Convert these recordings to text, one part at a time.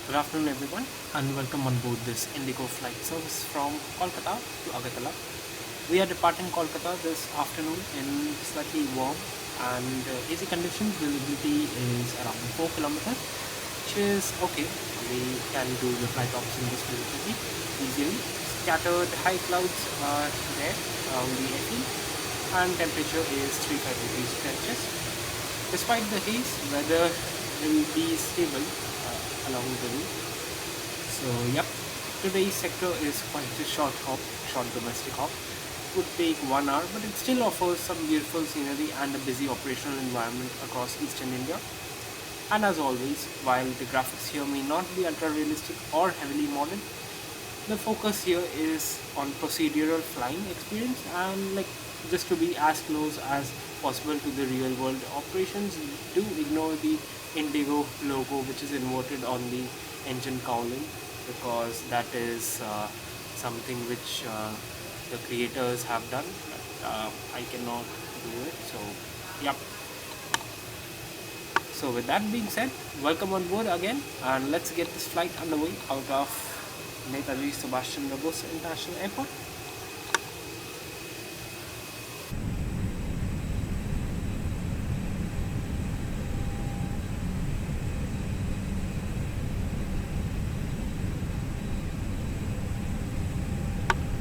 Good afternoon, everyone, and welcome on board this IndiGo flight service from Kolkata to Agartala. We are departing Kolkata this afternoon in slightly warm and easy conditions. Visibility is around 4 kilometers, which is okay. We can do the flight ops in this visibility easily. Scattered high clouds are there around the FE, and temperature is 35 degrees Celsius. Despite the haze, weather will be stable along the way. So yep, today's sector is quite a short domestic hop. It would take 1 hour, but it still offers some beautiful scenery and a busy operational environment across eastern India. And as always, while the graphics here may not be ultra realistic or heavily modern, the focus here is on procedural flying experience and just to be as close as possible to the real world operations. Do ignore the IndiGo logo which is inverted on the engine cowling, because that is something which the creators have done, but I cannot do it. So yep. So with that being said, welcome on board again, and let's get this flight underway out of Netaji Subhash Chandra Bose International Airport.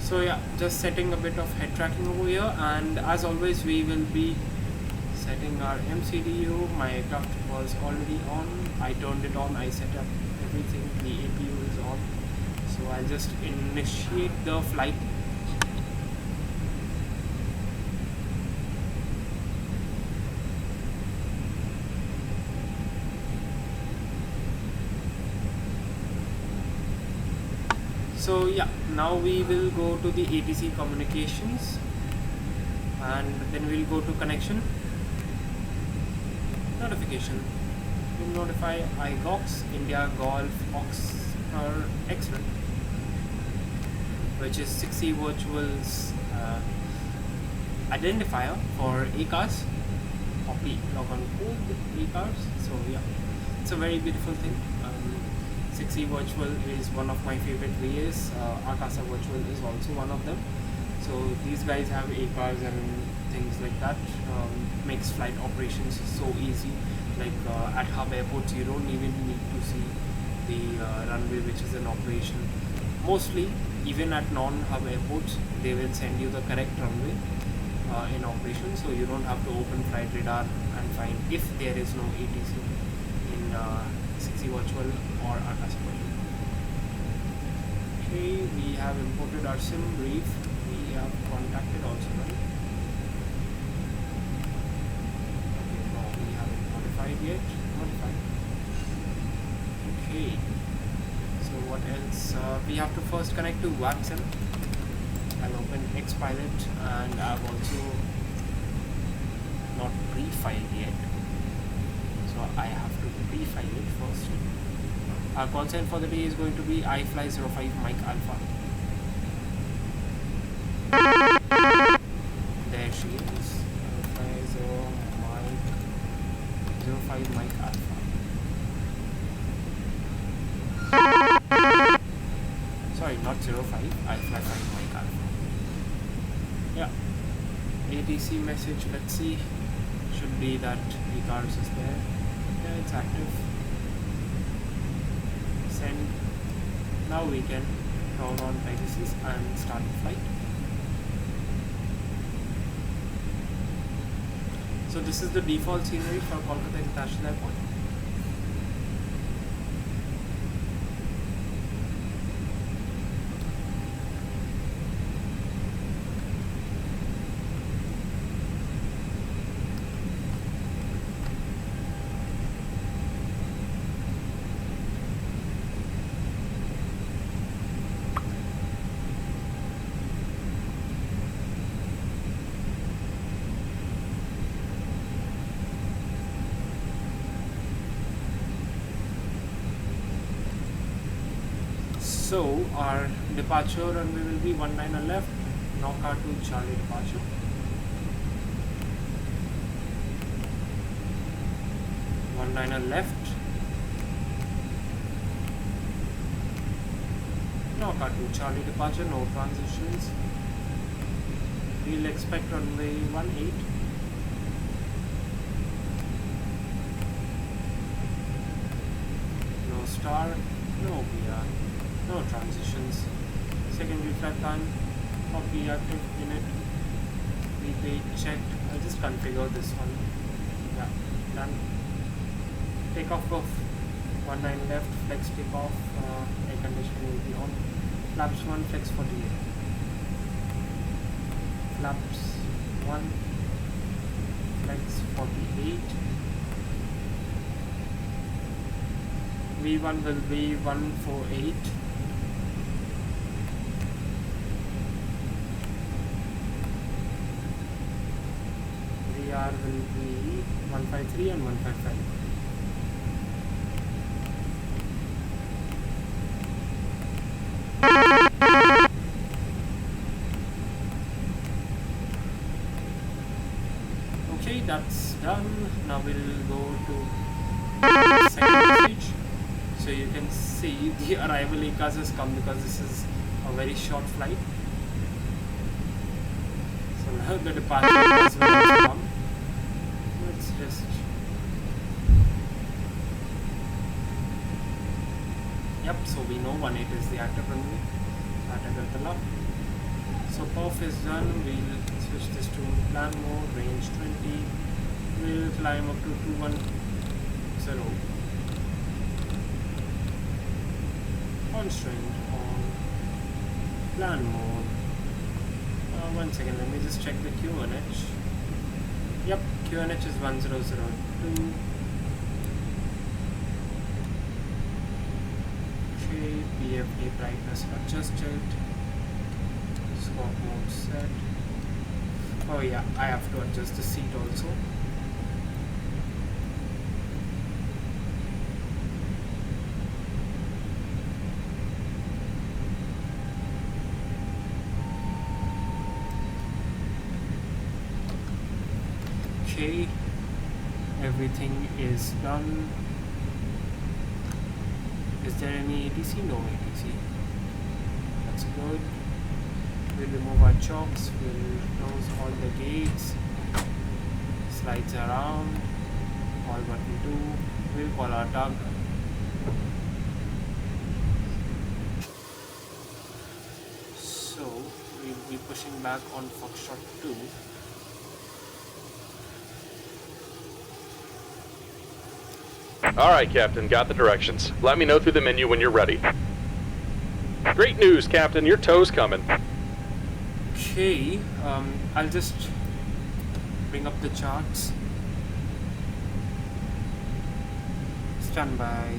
So yeah, just setting a bit of head tracking over here, and as always we will be setting our MCDU. My aircraft was already on, I turned it on, I set up everything, the APU is on. So I'll just initiate the flight. So yeah, now we will go to the ATC communications, and then we'll go to connection notification. We'll notify IGOX India Golf Oxford X-ray, which is 6C Virtual's identifier for ACARS, copy log on code ACARS. So yeah, it's a very beautiful thing. 6C Virtual is one of my favorite VAs. Akasa Virtual is also one of them. So these guys have ACARS and things like that. Makes flight operations so easy. Like at hub airports, you don't even need to see the runway which is in operation. Mostly, even at non-hub airports, they will send you the correct runway in operation, so you don't have to open flight radar and find if there is no ATC in 6C Virtual or Akasa Virtual. Okay, we have imported our SIM brief. We have contacted also, right? Okay, no, we haven't modified yet. Modified. Okay. So what else? We have to first connect to VATSIM. I'll open Xpilot, and I've also not pre-filed yet. So I have to pre-file it first. Our call sign for the day is going to be iFly05 Mike Alpha. There she is. iFly05 Mike Alpha. Sorry, not 05, iFly5 Mike Alpha. Yeah. ATC message, let's see. Should be that ACARS is there. Yeah, it's active. Send. Now we can turn on Pegasus and start the flight. So this is the default scenery for Kolkata International Airport. So our departure runway will be 19 left, Nauka to Charlie departure. 19 left, Knockout to Charlie departure, no transitions. We'll expect runway 18. No star, no VR, no transitions. Secondary flight plan, copy active unit. Replay checked. I'll just configure this one. Yeah, done. Takeoff of 19 left, flex takeoff, air conditioning will be on. Flaps 1, flex 48. Flaps 1, flex 48. V1 will be 148. VR will be 153 and 155. Okay, that's done. Now we'll go to second stage. So you can see the arrival ECAS has come because this is a very short flight. So now the departure ECAS will also come. Let's just... Yep, so we know 18 is the active runway at Agartala. So perf is done. We'll switch this to plan mode, range 20. We'll climb up to 210. Constraint on plan mode. One second, let me just check the QNH. Yep, QNH is 1002. Okay, PFD brightness adjusted. Scope mode set. Oh yeah, I have to adjust the seat also. Okay, everything is done. Is there any ATC? No ATC. That's good. We'll remove our chocks. We'll close all the gates. Slides around. All button 2. We'll call our tug. So we'll be pushing back on Foxtrot 2. Alright, Captain, got the directions. Let me know through the menu when you're ready. Great news, Captain, your tow's coming. Okay, I'll just bring up the charts. Stand by.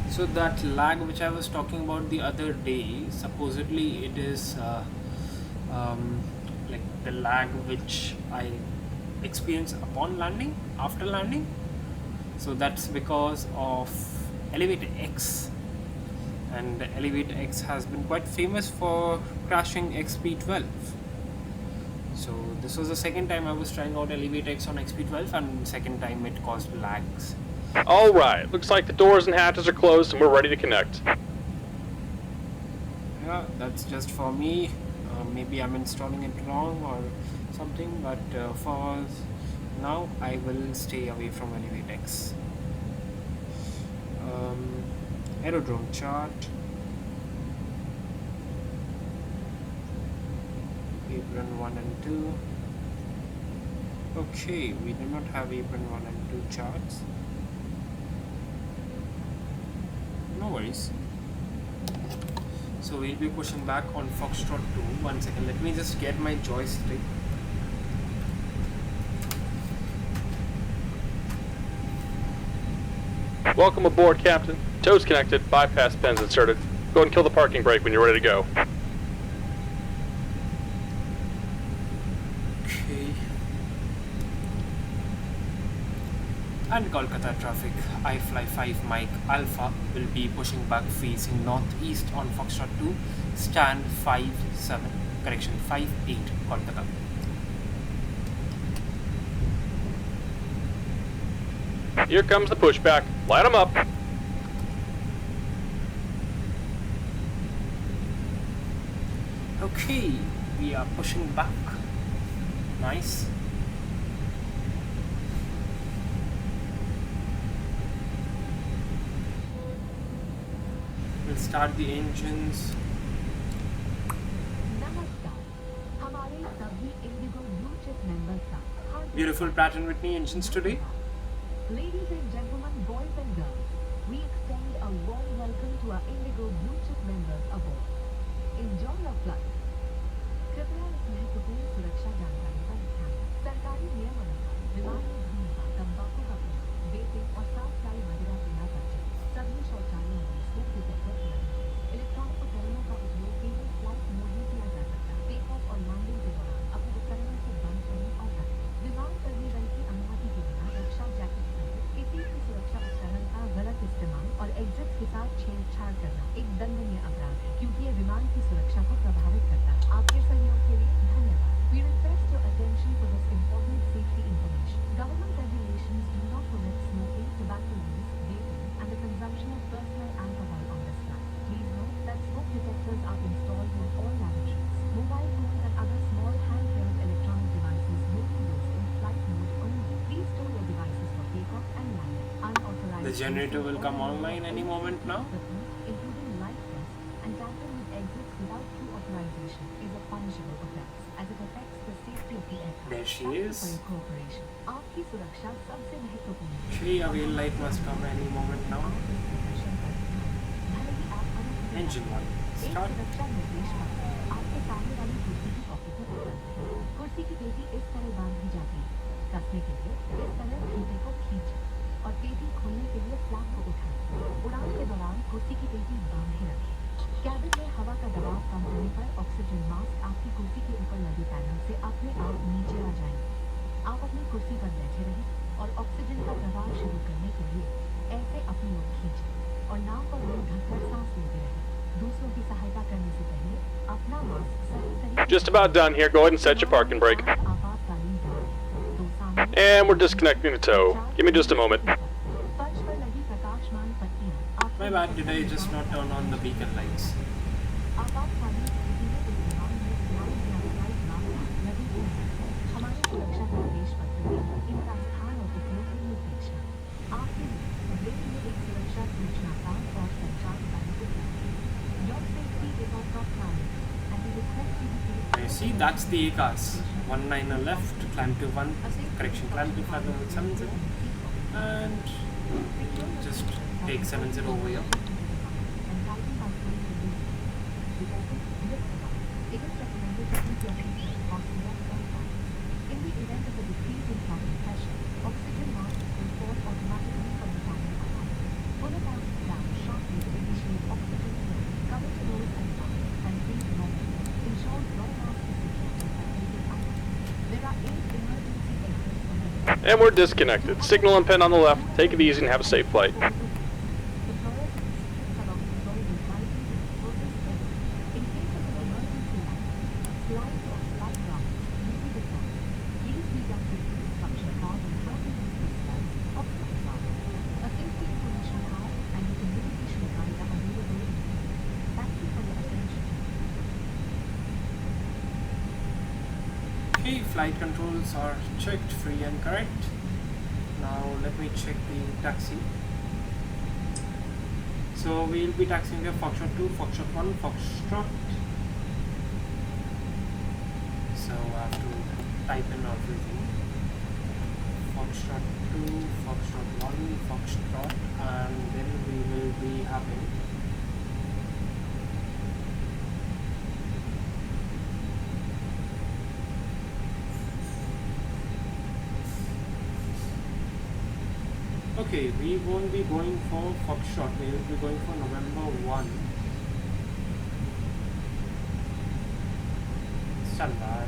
So that lag which I was talking about the other day, supposedly it is like the lag which I experience upon landing, after landing. So that's because of Elevator X, and Elevator X has been quite famous for crashing XP12. So this was the second time I was trying out Elevator X on XP12, and second time it caused lags. Alright, looks like the doors and hatches are closed and we're ready to connect. Yeah, that's just for me. Maybe I'm installing it wrong or something, but for now I will stay away from Elevatex. Aerodrome chart. Apron 1 and 2. Okay, we do not have apron 1 and 2 charts. No worries. So we'll be pushing back on Foxtrot 2. 1 second, let me just get my joystick. Welcome aboard, Captain. Tow's connected, bypass pins inserted. Go ahead and kill the parking brake when you're ready to go. Okay. And Kolkata traffic, iFly5 Mike Alpha will be pushing back facing northeast on Foxtrot 2, stand 57. correction, 58 Kolkata. Here comes the pushback. Light them up. Okay, we are pushing back. Nice. We'll start the engines. Beautiful Pratt & Whitney engines today. Ladies and gentlemen, boys and girls, we extend a warm welcome to our IndiGo Blue Chip members aboard. Enjoy your flight. कृपया इस महत्वपूर्ण सुरक्षा जानकारी पर ध्यान दें। सरकारी नियमानुसार विमान में धूम्रपान, तंबाकू का प्रयोग, वेपिंग और साफ सफाई मदिरा पीना वर्जित। सभी शौचालयों में स्मोक डिटेक्टर लगे हैं। इलेक्ट्रॉनिक उपकरणों का उपयोग केवल फ्लाइट मोड में किया जा सकता है। टेक ऑफ और लैंडिंग के दौरान अपने उपकरणों को बंद करें और रखें। विमान कर्मी दल की अनुमति के बिना रक्षा जैकेट पहने, किसी भी सुरक्षा उपकरण का गलत इस्तेमाल और एग्जिट के साथ छेड़छाड़ करना एक दंडनीय अपराध है, क्योंकि ये विमान की सुरक्षा को प्रभावित करता है। आपके सहयोग के लिए धन्यवाद। We request your attention for this important safety information. Government regulations do not permit smoking, tobacco use, vaping, and the consumption of personal alcohol on this flight. Please note that smoke detectors are installed in all lavatories. Mobile phones and other small handheld electronic devices will be used in flight mode only. Please store your devices for takeoff and landing. Unauthorized. The generator will come online any moment now. Including light tests and tampering with exits without due authorization is a punishable offense, as it affects the safety of the aircraft. There she Thank you is. for your cooperation. आपकी सुरक्षा सबसे महत्वपूर्ण है। She, a wheel light must come any moment now. आप इस प्रदर्शन पर ध्यान दें। भले ही आप अनुमति Engine one. एक Start. सुरक्षा निर्देश पत्र आपके सामने वाली कुर्सी की पॉकेट में उपलब्ध है। कुर्सी की पेटी इस तरह बांधी जाती है। कसने के लिए इस तरह फीते को खींचें और पेटी खोलने के लिए फ्लैप को उठाएं। उड़ान के दौरान कुर्सी की पेटी बांधे रखें। कैबिन में हवा का दबाव कम होने पर ऑक्सीजन मास्क आपकी कुर्सी के ऊपर लगे पैनल से अपने आप नीचे आ जाएंगे। आप अपनी कुर्सी पर बैठे रहें और ऑक्सीजन का प्रवाह शुरू करने के लिए ऐसे अपनी ओर खींचें और नाक और मुंह ढककर सांस लेते रहें। दूसरों की सहायता करने से पहले अपना मास्क सही तरीके Just about done here. Go ahead and set your parking brake. आपातकालीन दौर तो सामने And we're disconnecting the tow. Give me just a moment. फर्श पर लगी प्रकाशमान पट्टियां My bad, did I just not turn on the beacon lights? आपातकालीन स्थिति में इस विमान में ग्राउंड या फ्लाइट मास्क लगे हुए हैं। हमारे सुरक्षा निर्देश पत्र में इनका स्थान और उपयोग के निर्देश हैं। आपके लिए ब्रेक में एक सुरक्षा सूचना कार्ड और संचार कार्ड उपलब्ध है। Your safety is our top priority, and we request you to take You see, that's the ACAS. 19er left, climb to 1, correction, climb to 570, and just take 70 over here. and guiding by phone to this. It is recommended to keep your seatbelt fastened at all times. In the event of a decrease in cabin pressure, oxygen masks will fall automatically from the cabin alarm. Pull a mask down sharply to initiate oxygen flow. Cover your nose and mouth and breathe normally. Ensure your mask is secured with appropriate items. There are 8 emergency exits on the left. And we're disconnected. Signal and pin on the left. Take it easy and have a safe flight. The fluorescent strips along the road will guide you to the closest exit. In case of an emergency landing, slides or slide ramps may be deployed. Please read our safety instruction card on how to use the slides or slide ramps. A safety information card and a communication guide are available in the cabin. Thank you for your attention. Okay, flight controls are checked, free and correct. Now let me check the taxi. So we'll be taxiing here Foxtrot 2, Foxtrot 1, Foxtrot. So I have to type in everything. Foxtrot 2, Foxtrot 1, Foxtrot, and then we will be having okay, we won't be going for Foxtrot, we will be going for November 1. Stand by.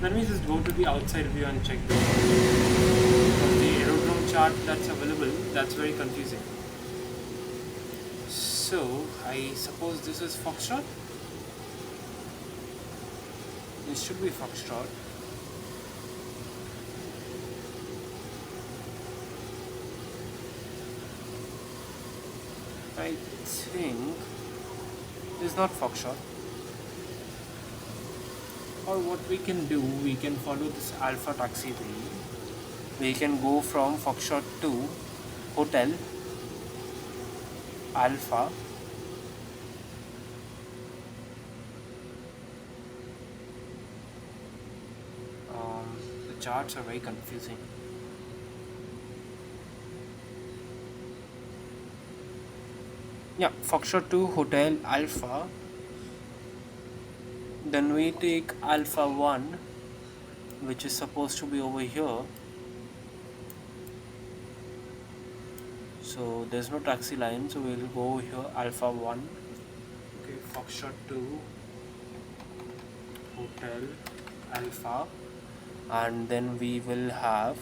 Let me just go to the outside view and check this. Because the aerodrome chart that's available, that's very confusing. So So I suppose this is Foxtrot. This should be Foxtrot. I think this is not Foxtrot. Or what we can do, we can follow this Alpha taxiway. We can go from Foxtrot to Hotel Alpha. The charts are very confusing. Yeah, Foxtrot to Hotel Alpha. Then we take Alpha 1, which is supposed to be over here. So there's no taxi line, so we'll go here Alpha 1. Okay, Foxtrot to Hotel Alpha, and then we will have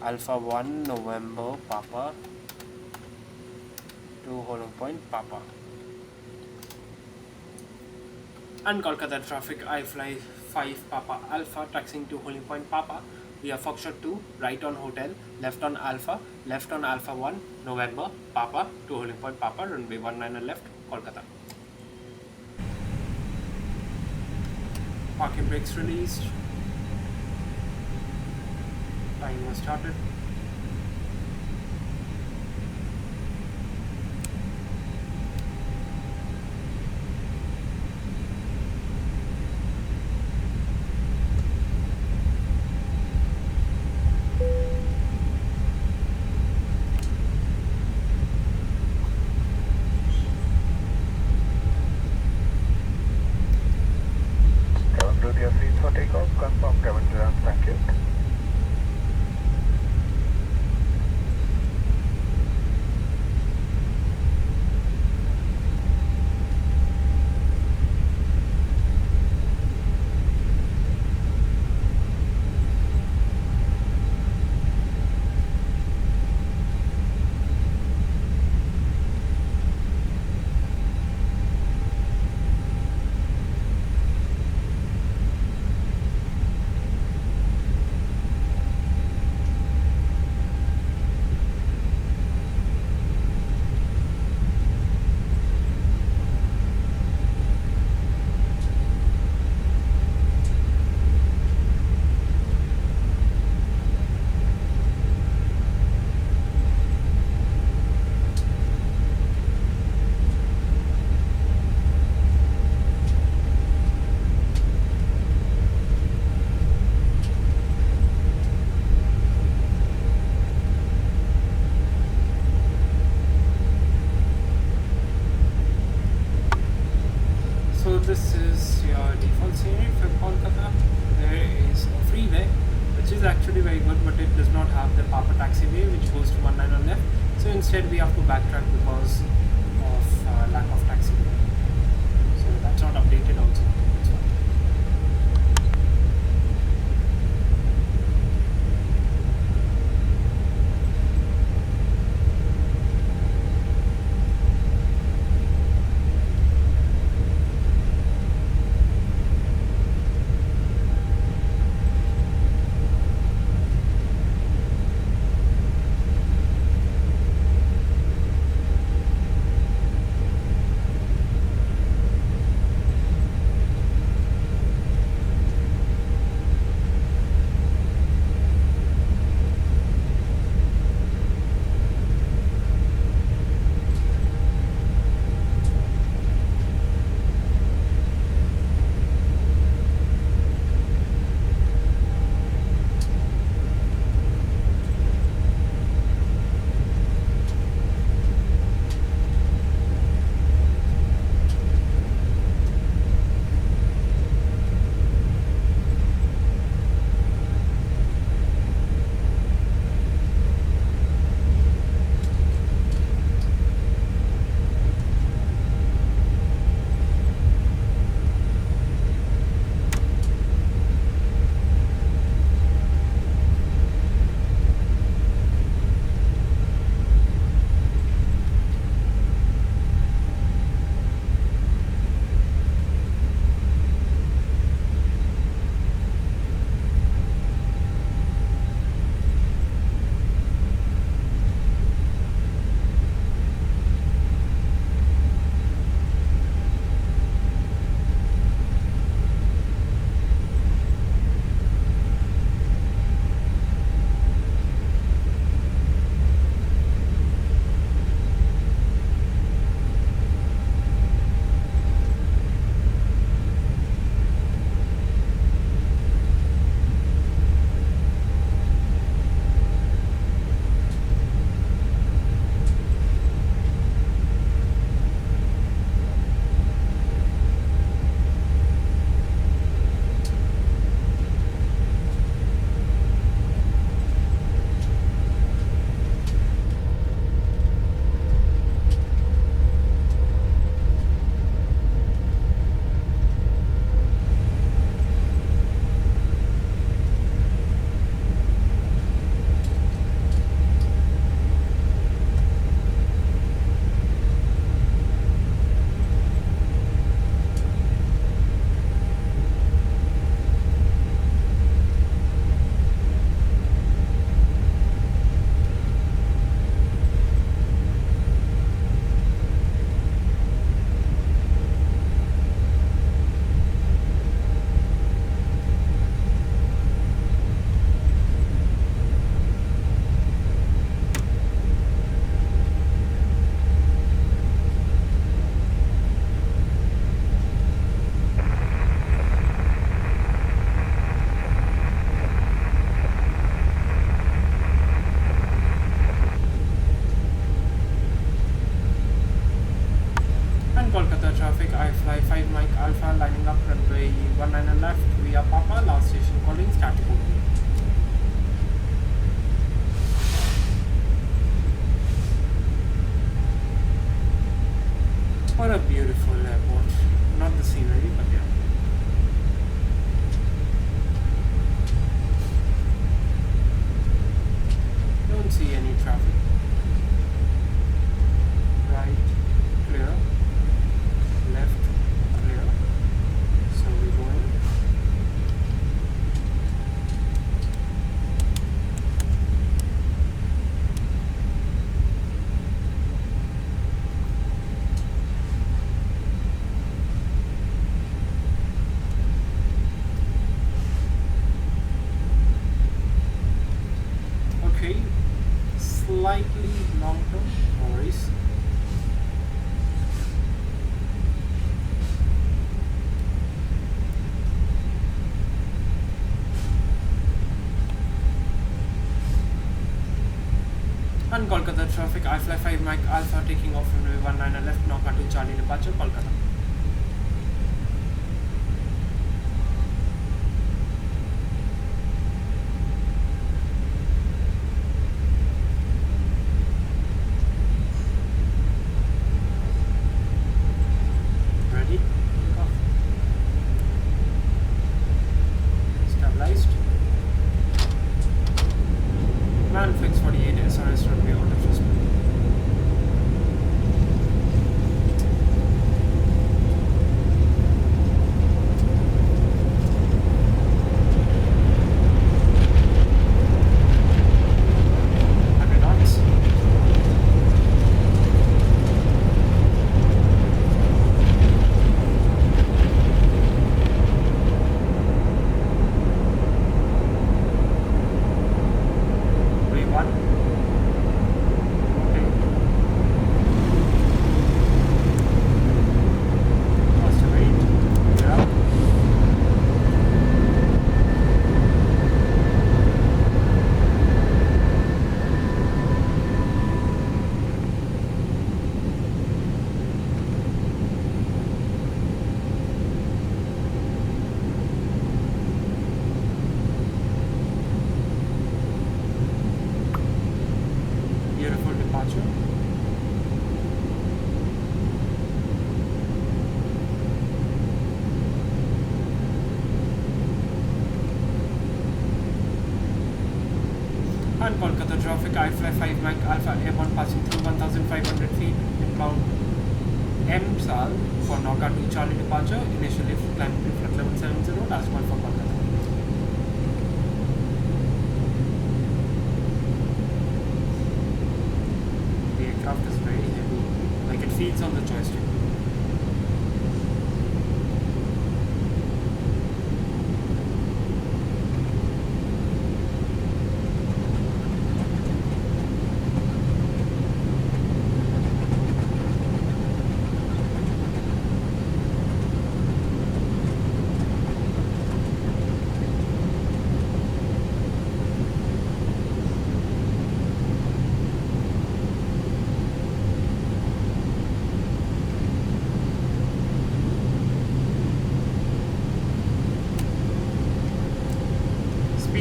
Alpha 1 November Papa to holding point Papa. And Kolkata traffic, I fly 5 Papa Alpha, taxiing to holding point Papa. We have Foxtrot 2, right on Hotel, left on Alpha 1, November, Papa, to holding point Papa, runway 19 left, Kolkata. Parking brakes released. Timer started. This is your default scenery for Kolkata. There is a freeway, which is actually very good, but it does not have the Papa taxiway, which goes to 19 on left. So instead, we have to backtrack because of lack of taxiway. So that's not updated also. It's fine. 5 Mike Alpha lining up runway 19 left via Papa, last station calling static only. What a beautiful airport. Not the scenery, but yeah. Don't see any traffic. Right, clear. Left, clear. So we're going. Okay, slightly long term, no worries. And Kolkata traffic, I fly 5 Mike Alpha taking off from runway 19 left, Noka to Charlie departure, Kolkata. Ready? Take off. Stabilized. Man fix 48 SRS runway on adjustment. Beautiful departure. And Kolkata traffic, I fly 5 Mike Alpha Airborne passing through 1,500 feet inbound MSAL for Noka to Charlie departure. Initially climbing to flight level 70, last call for Kolkata. The aircraft is very heavy, like it feeds on the joystick.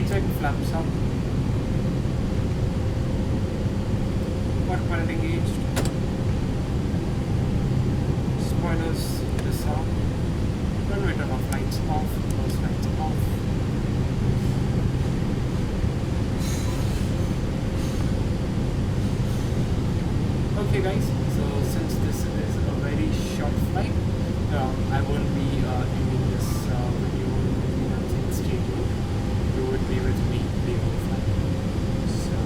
Check flaps up. Water pilot engaged. Spoilers this up. Runway turn off, lights off. Those lights off. Okay guys, so since this is a very short flight, I won't be ending this video with nothing. Stay tuned. You would be with me the whole flight. So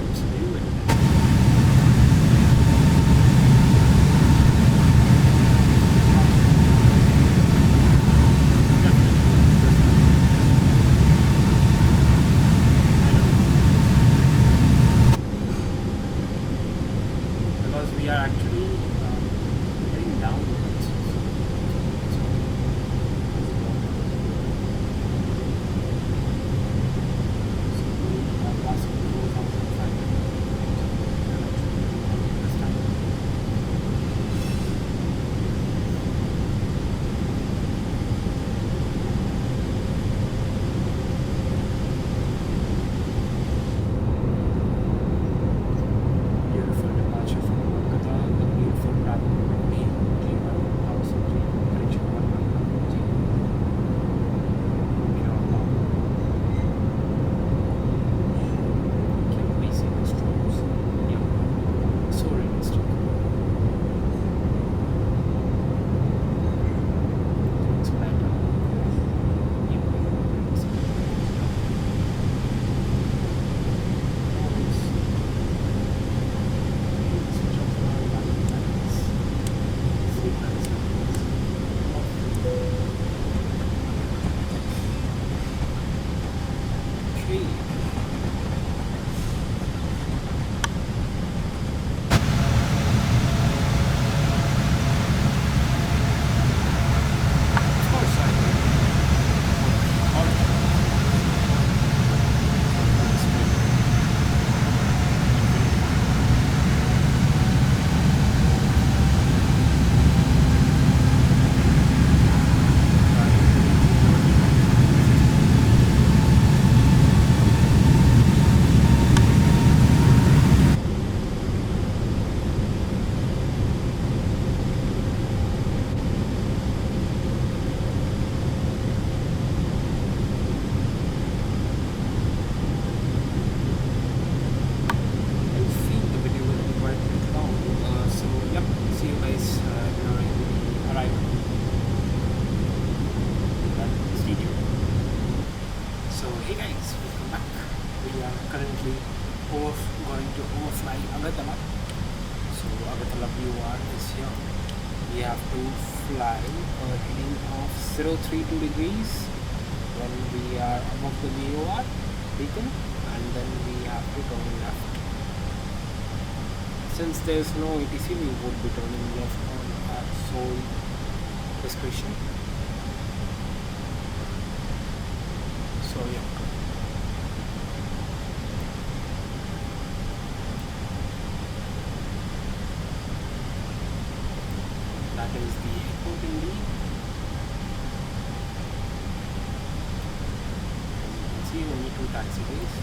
let's do it. Because we are actually heading downwards. So speed. Of course, I will. Going to overfly Agartala. So Agartala VOR is here. We have to fly a heading of 032 degrees when we are above the VOR beacon, and then we have to turn left. Since there is no ATC, we would be turning left on our sole discretion. So yeah. That is the airport indeed. As you can see, only 2 taxiways.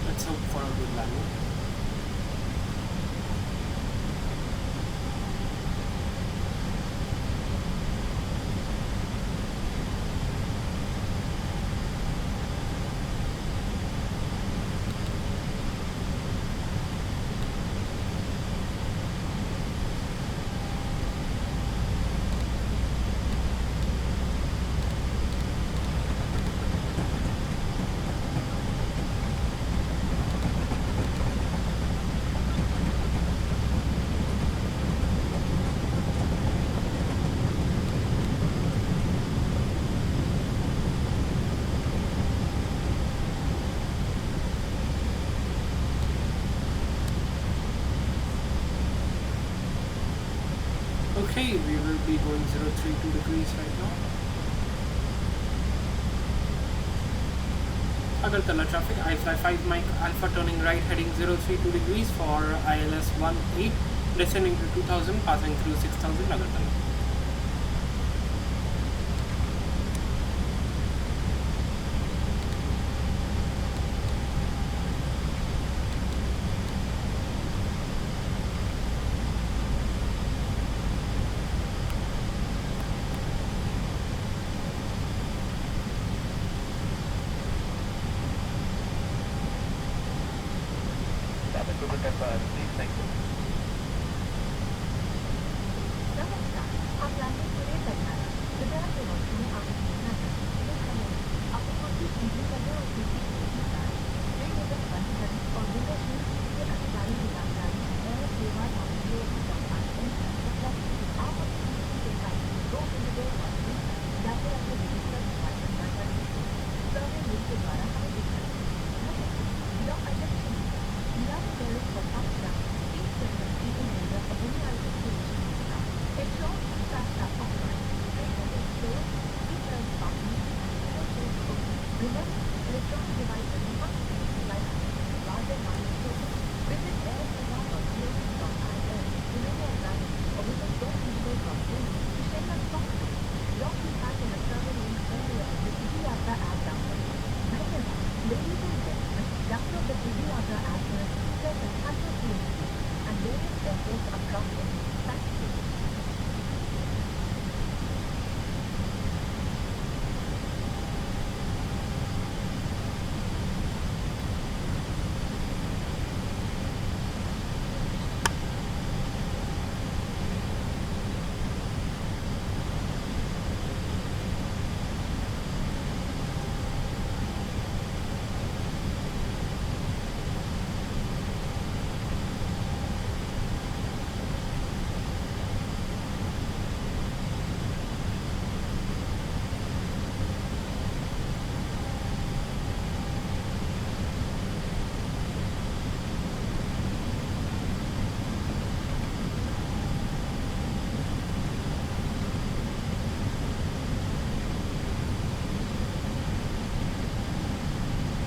Let's hope for a good landing. Okay, we will be going 032 degrees right now. Agartala traffic, I fly 5 Mike Alpha turning right heading 032 degrees for ILS 18, descending to 2000, passing through 6000 Agartala.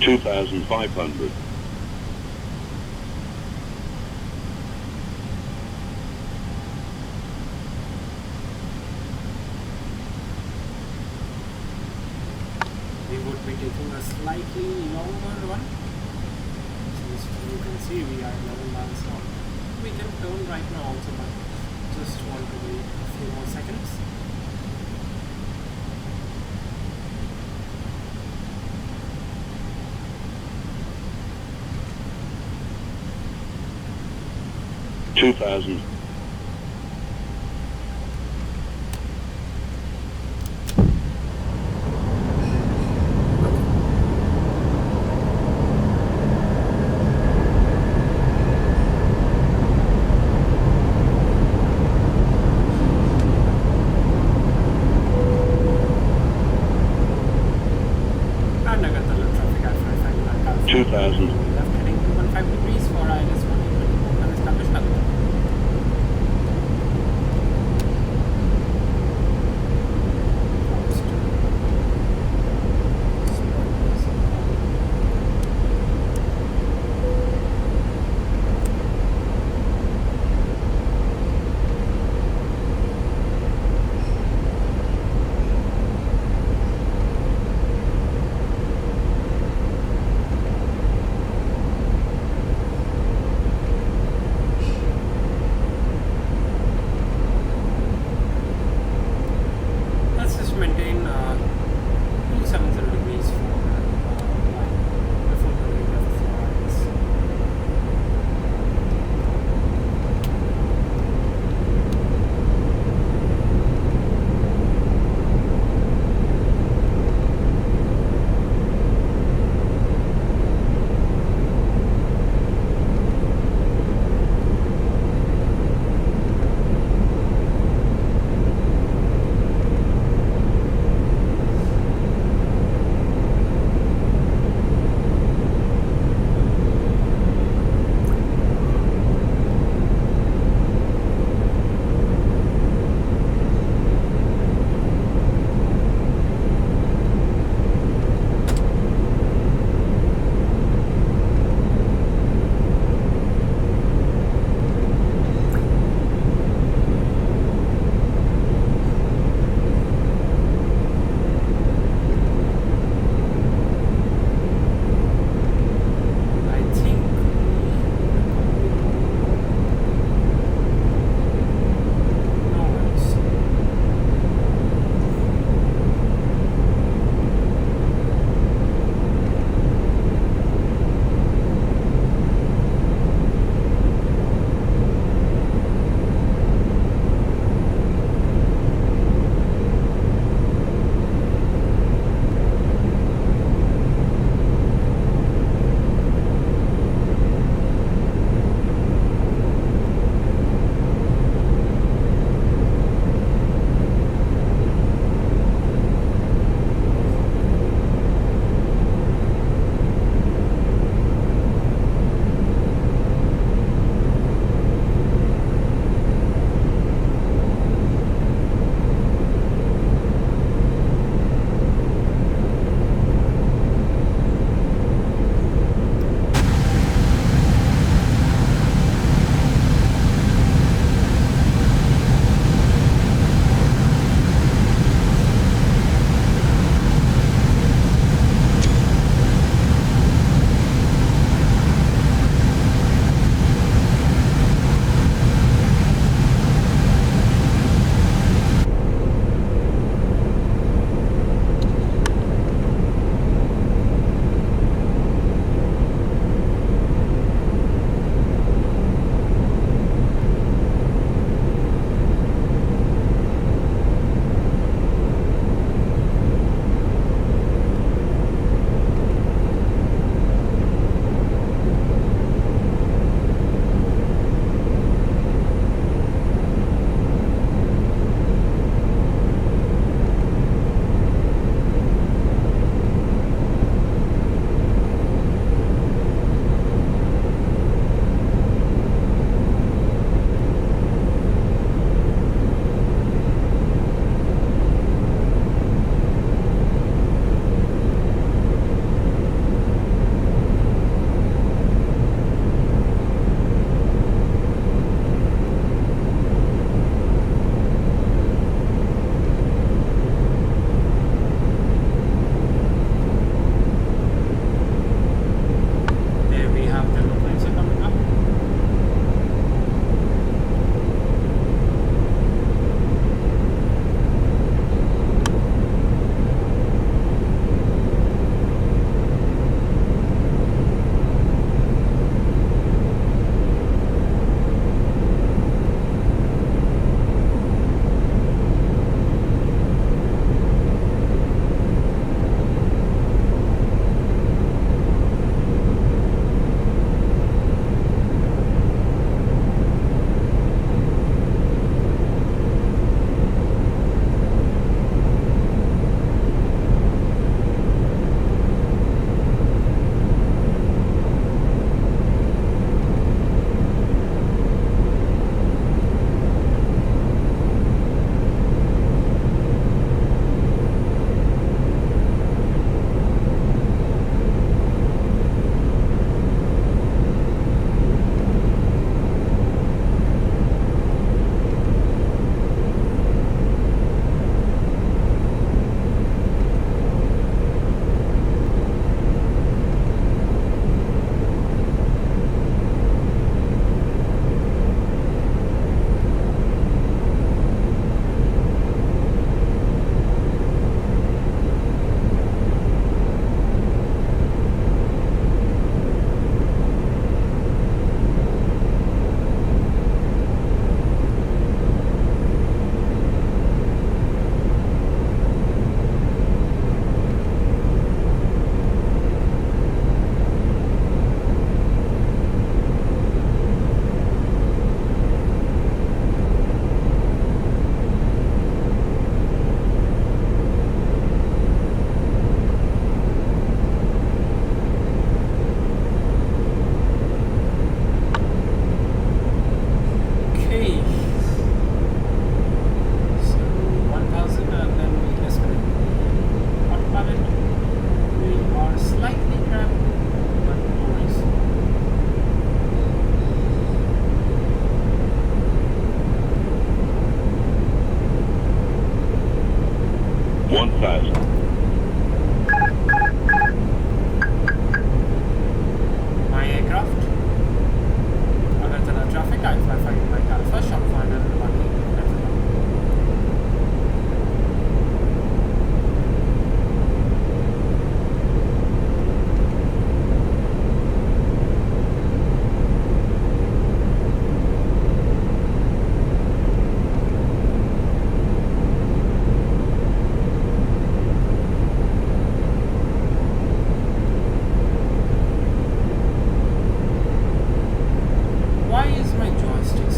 2,500. We would be taking a slightly longer one. Since you can see we are 11 miles out. We can turn right now also, but just want to wait a few more seconds. Two thousand. And Agartala traffic at 5 2,000. left heading 215 degrees for ILS 120 and established Agartala.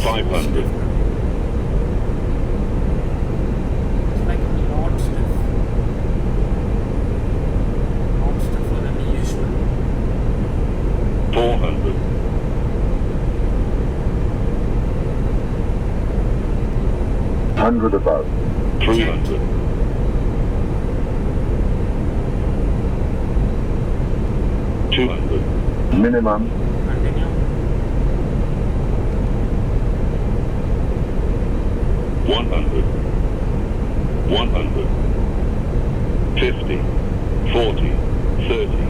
500. It's like a lot stiff. Lot stiffer than the usual. 400. 100 above. 300. 200. Minimum. Continue. 100. 100. 50. 40. 30.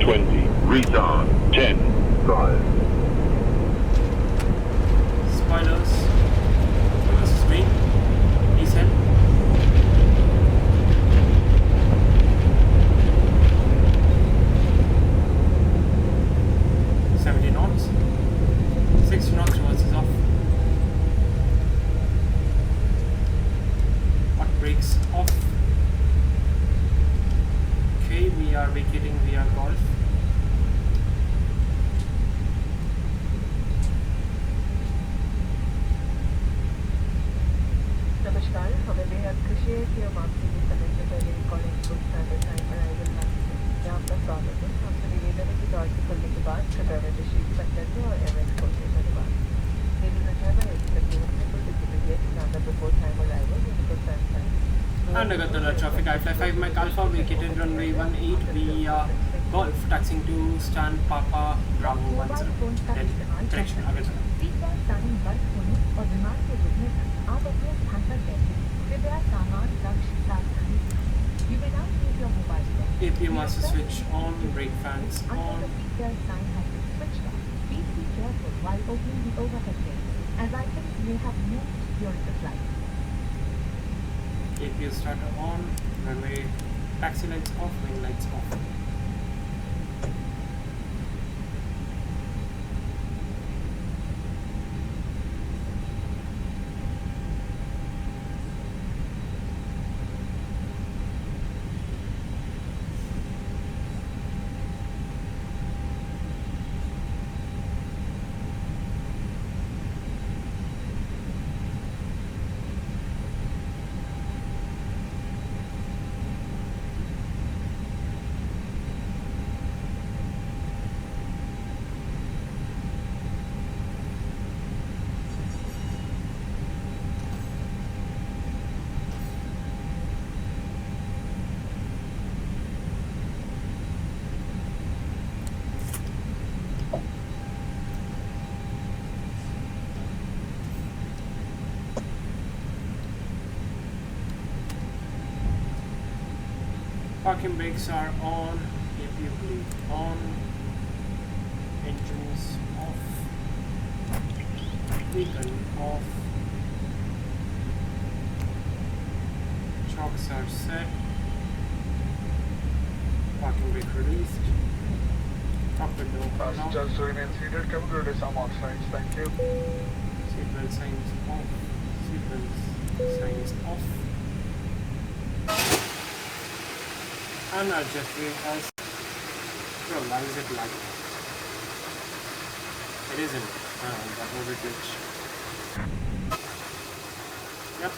20. Retard. 10. 5. Spoilers. Reverse screen. Descent. 70 knots. 60 knots, reverse is off. Hot brakes off. Okay, we are vacating via Golf. नमस्कार, हमें बेहद खुशी है कि हम आपसे भी समय से पहले रिकॉर्डिंग को स्टैंडर्ड टाइम पर अराइवल में आपका स्वागत है। आपसे निवेदन है कि दौड़ के खुलने के बाद कृपया विंडो शीट बंद कर दें और एयरवेंट खोलने धन्यवाद। Ladies and gentlemen, it's the beautiful disability standard before time arrival in the first time. And Agartala traffic, I fly 5 Mike Alpha, vacated runway 18 via Golf, taxiing to Stan Papa Bravo 10, direction Agartala. Seatbelt sign बंद होने और विमान के रुकने तक आप अपने स्थान पर बैठे। कृपया सामान रक्ष सावधानी से। You may now use your mobile phone. APM master switch on, brake fans Until on. the seatbelt sign has been switched off, please be careful while opening the overhead bins, as items may have moved during the flight. APS starter on, runway taxi lights off, wing lights off. Parking brakes are on, APU brake on, engines off, vehicle off, shocks are set, parking brake released, cockpit door Passengers unlocked, remain seated. Come to some outside. Thank you. seatbelt signs off, seatbelt signs off. And our jetway has. Bro, why is it lagging? It isn't. That was a glitch. Yep.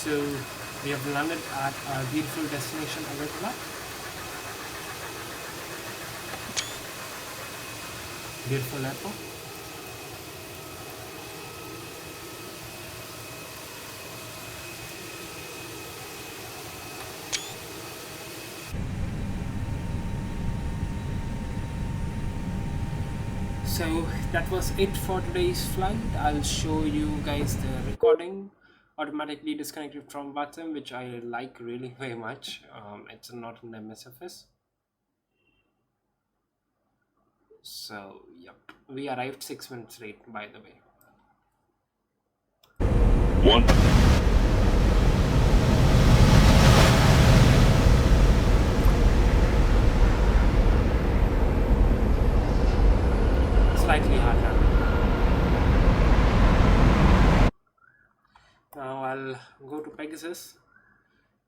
So we have landed at our beautiful destination, Agartala. Beautiful airport. So that was it for today's flight. I'll show you guys the recording automatically disconnected from VATSIM, which I like really very much. It's not an MSFS. So yep, we arrived 6 minutes late, by the way. 1. Slightly harder. Now I'll go to Pegasus,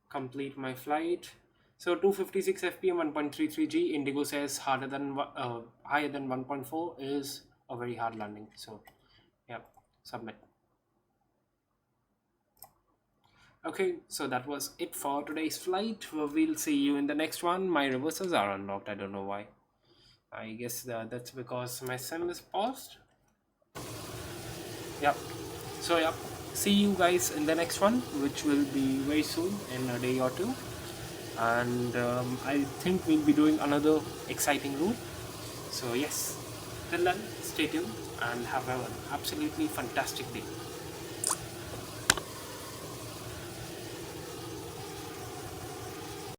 complete my flight. So 256 FPM 1.33G. IndiGo says higher than 1.4 is a very hard landing. So yeah, Submit. Okay, so that was it for today's flight. We'll see you in the next one. My reversers are unlocked. I don't know why. I guess that's because my sim is paused. Yep. So yep. See you guys in the next one, which will be very soon, in a day or two. And I think we'll be doing another exciting route. So yes. Till then, stay tuned and have an absolutely fantastic day.